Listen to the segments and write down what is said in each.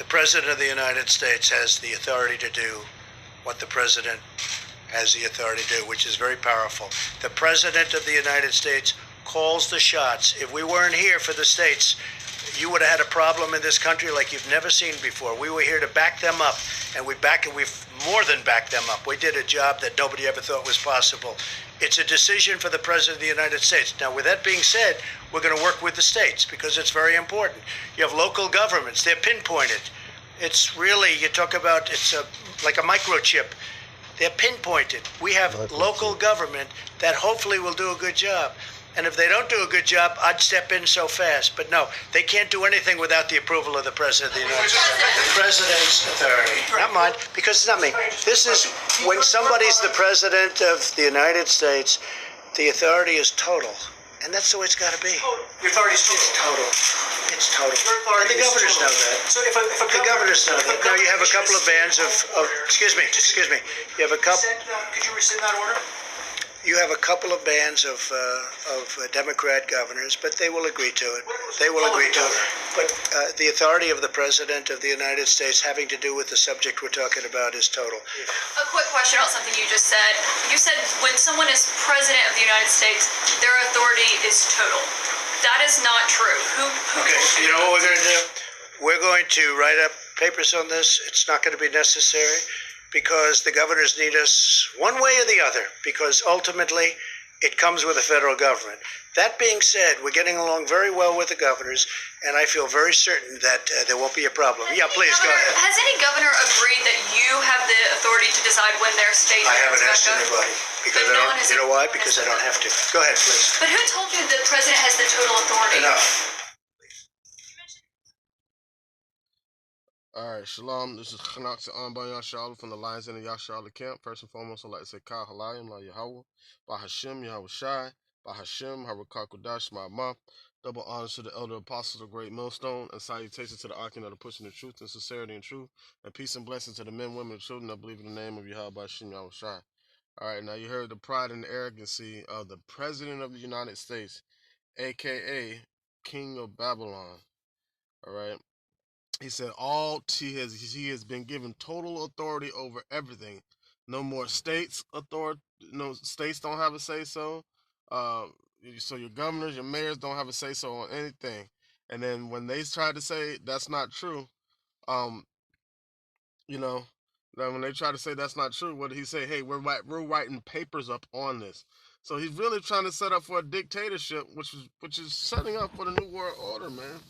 The President of the United States has the authority to do what the President has the authority to do, which is very powerful. The President of the United States calls the shots. If we weren't here for the states, you would have had a problem in this country like you've never seen before. We were here to back them up, and we've more than backed them up. We did a job that nobody ever thought was possible. It's a decision for the President of the United States. Now, with that being said, we're going to work with the states because it's very important. You have local governments. They're pinpointed. It's really, you talk about, like a microchip. They're pinpointed. We have local government that hopefully will do a good job. And if they don't do a good job, I'd step in so fast. But no, they can't do anything without the approval of the President of the United States. The President's authority. Not mine, because it's not me. This is, when somebody's the President of the United States, the authority is total. And that's the way it's got to be. Your authority is total. It's total. And the governors know that. So if the governors know that. Now you have a couple of bands of excuse me. You have a couple. Could you rescind that order? You have a couple of bands of Democrat governors, but they will agree to it. They will agree to it. But the authority of the President of the United States having to do with the subject we're talking about is total. A quick question about something you just said. You said when someone is President of the United States, their authority is total. That is not true. Okay, so you know what we're going to do? We're going to write up papers on this. It's not going to be necessary, because the governors need us one way or the other, because ultimately it comes with the federal government. That being said, we're getting along very well with the governors, and I feel very certain that there won't be a problem. Yeah, please, go ahead. Has any governor agreed that you have the authority to decide when their state... I haven't asked anybody, because I don't, you know why? Because I don't have to. Go ahead, please. But who told you the President has the total authority? Enough. Alright, shalom. This is Chanakh Anba Yashala from the Lions in the Yashala camp. First and foremost, I'd like to say Kal Halayim, La Yahweh, Ba Hashem, Yahweh Shai, Ba Hashem, Harakakudash, Ma. Double honors to the elder apostles of Great Millstone, and salutations to the archon that are pushing the truth and sincerity and truth, and peace and blessings to the men, women, and children that believe in the name of Yahweh Hashem, Yahweh Shai. Alright, now you heard the pride and the arrogancy of the President of the United States, aka King of Babylon. Alright. He said he has been given total authority over everything. No more states authority. No states don't have a say so. So your governors, your mayors don't have a say so on anything. And then when they try to say that's not true, when they try to say that's not true, what did he say? Hey, we're writing papers up on this. So he's really trying to set up for a dictatorship, which is setting up for the New World Order, man.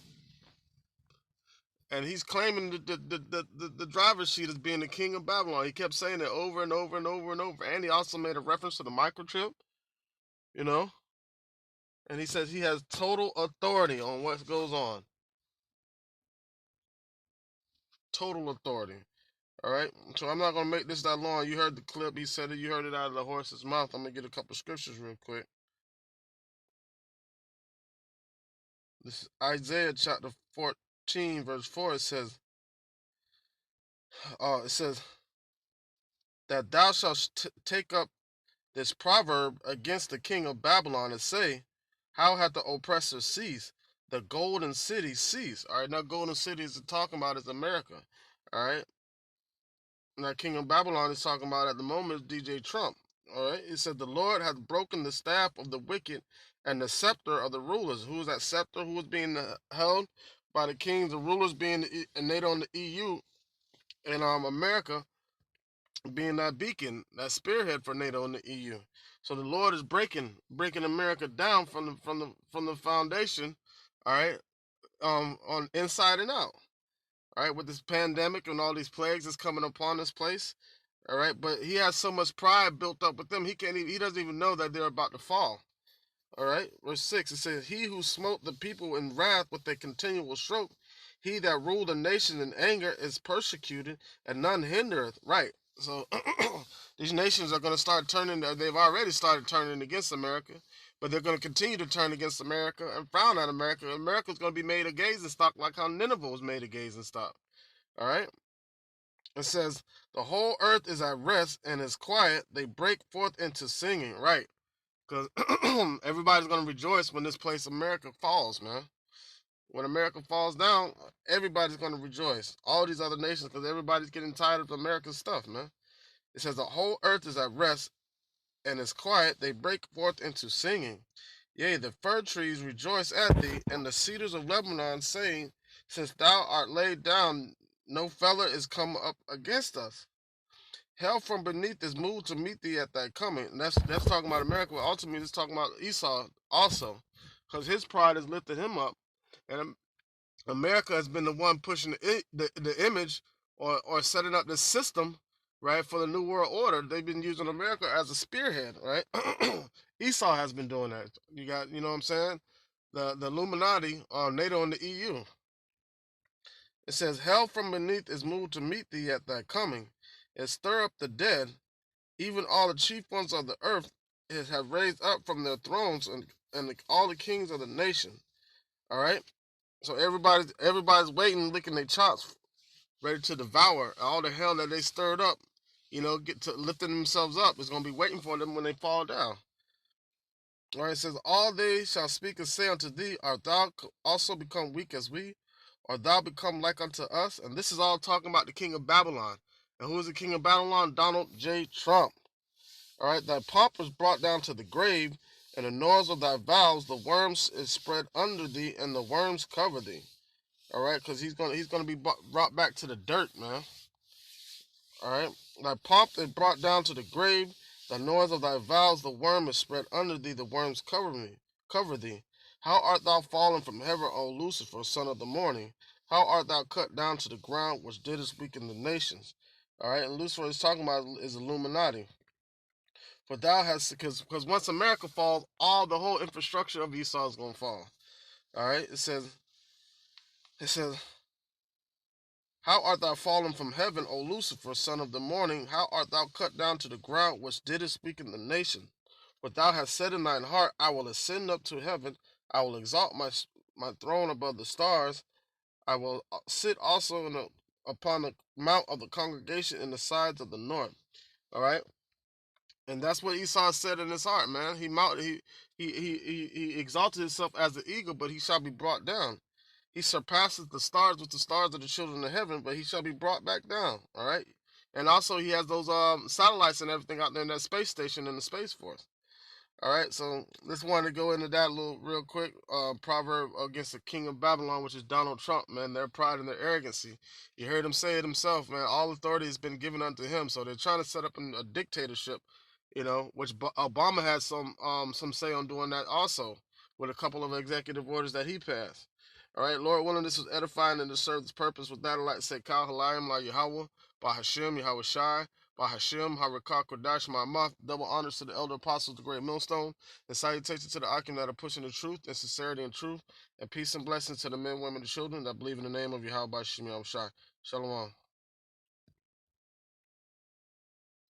And he's claiming the driver's seat as being the king of Babylon. He kept saying it over and over and over and over. And he also made a reference to the microchip, And he says he has total authority on what goes on. Total authority. All right? So I'm not going to make this that long. You heard the clip. He said it. You heard it out of the horse's mouth. I'm going to get a couple scriptures real quick. This is Isaiah chapter 14, verse 4. It says, that thou shalt take up this proverb against the king of Babylon and say, how hath the oppressor ceased? The golden city ceased. All right, now golden city is talking about is America. All right. Now king of Babylon is talking about at the moment is DJ Trump. All right. It said the Lord hath broken the staff of the wicked and the scepter of the rulers. Who is that scepter? Who is being held by the kings, the rulers being NATO and the EU, and America being that beacon, that spearhead for NATO and the EU. So the Lord is breaking America down from the foundation, all right, on inside and out, all right, with this pandemic and all these plagues that's coming upon this place, all right. But he has so much pride built up with them, he doesn't even know that they're about to fall. All right, verse 6, it says, he who smote the people in wrath with a continual stroke, he that ruled a nation in anger is persecuted, and none hindereth. Right. So these nations are going to start turning. They've already started turning against America, but they're going to continue to turn against America and frown at America. America's going to be made a gazing stock like how Nineveh was made a gazing stock. All right. It says, the whole earth is at rest and is quiet. They break forth into singing. Right. Because everybody's going to rejoice when this place, America, falls, man. When America falls down, everybody's going to rejoice. All these other nations, because everybody's getting tired of America's stuff, man. It says the whole earth is at rest and is quiet. They break forth into singing. Yea, the fir trees rejoice at thee, and the cedars of Lebanon, saying, since thou art laid down, no feller is come up against us. Hell from beneath is moved to meet thee at thy coming. And that's talking about America, but ultimately it's talking about Esau also, because his pride has lifted him up, and America has been the one pushing the image or setting up this system, right, for the New World Order. They've been using America as a spearhead, right? Esau has been doing that. You got, you know what I'm saying? The Illuminati, NATO, and the EU. It says, hell from beneath is moved to meet thee at thy coming, and stir up the dead, even all the chief ones of the earth have raised up from their thrones, and all the kings of the nation. All right? So everybody's waiting, licking their chops, ready to devour all the hell that they stirred up. Get to lifting themselves up. It's gonna be waiting for them when they fall down. All right, it says, all they shall speak and say unto thee, art thou also become weak as we? Or thou become like unto us? And this is all talking about the king of Babylon. And who is the king of Babylon? Donald J. Trump. All right, thy pomp was brought down to the grave, and the noise of thy vows, the worms is spread under thee, and the worms cover thee. All right, because he's gonna be brought back to the dirt, man. All right, thy pomp is brought down to the grave. The noise of thy vows, the worm is spread under thee. The worms cover thee. How art thou fallen from heaven, O Lucifer, son of the morning? How art thou cut down to the ground, which didst weaken the nations? All right, and Lucifer is talking about is Illuminati. For thou hast, because once America falls, all the whole infrastructure of Esau is gonna fall. All right, it says, how art thou fallen from heaven, O Lucifer, son of the morning? How art thou cut down to the ground, which didst weaken the nation? For thou hast said in thine heart, I will ascend up to heaven. I will exalt my throne above the stars. I will sit also upon the mount of the congregation in the sides of the north. All right, and that's what Esau said in his heart, man. He exalted himself as the eagle, but he shall be brought down. He surpasses the stars with the stars of the children of heaven, but he shall be brought back down. All right. And also he has those satellites and everything out there in that space station in the Space Force. All right, so just wanted to go into that a little real quick. Proverb against the king of Babylon, which is Donald Trump, man. Their pride and their arrogancy. You heard him say it himself, man. All authority has been given unto him. So they're trying to set up a dictatorship, which Obama had some say on doing that also, with a couple of executive orders that he passed. All right, Lord willing, this was edifying and to serve this purpose. With that, I'd like to say, Kal Halayim La Yahweh, Ba Hashem, Yahweh Shai. By Hashem, Harakah, Kodash, my mouth, double honors to the elder apostles, the great millstone, and salutations to the Akim that are pushing the truth and sincerity and truth, and peace and blessings to the men, women, and children that believe in the name of Yahweh by Shem Shai. Shalom.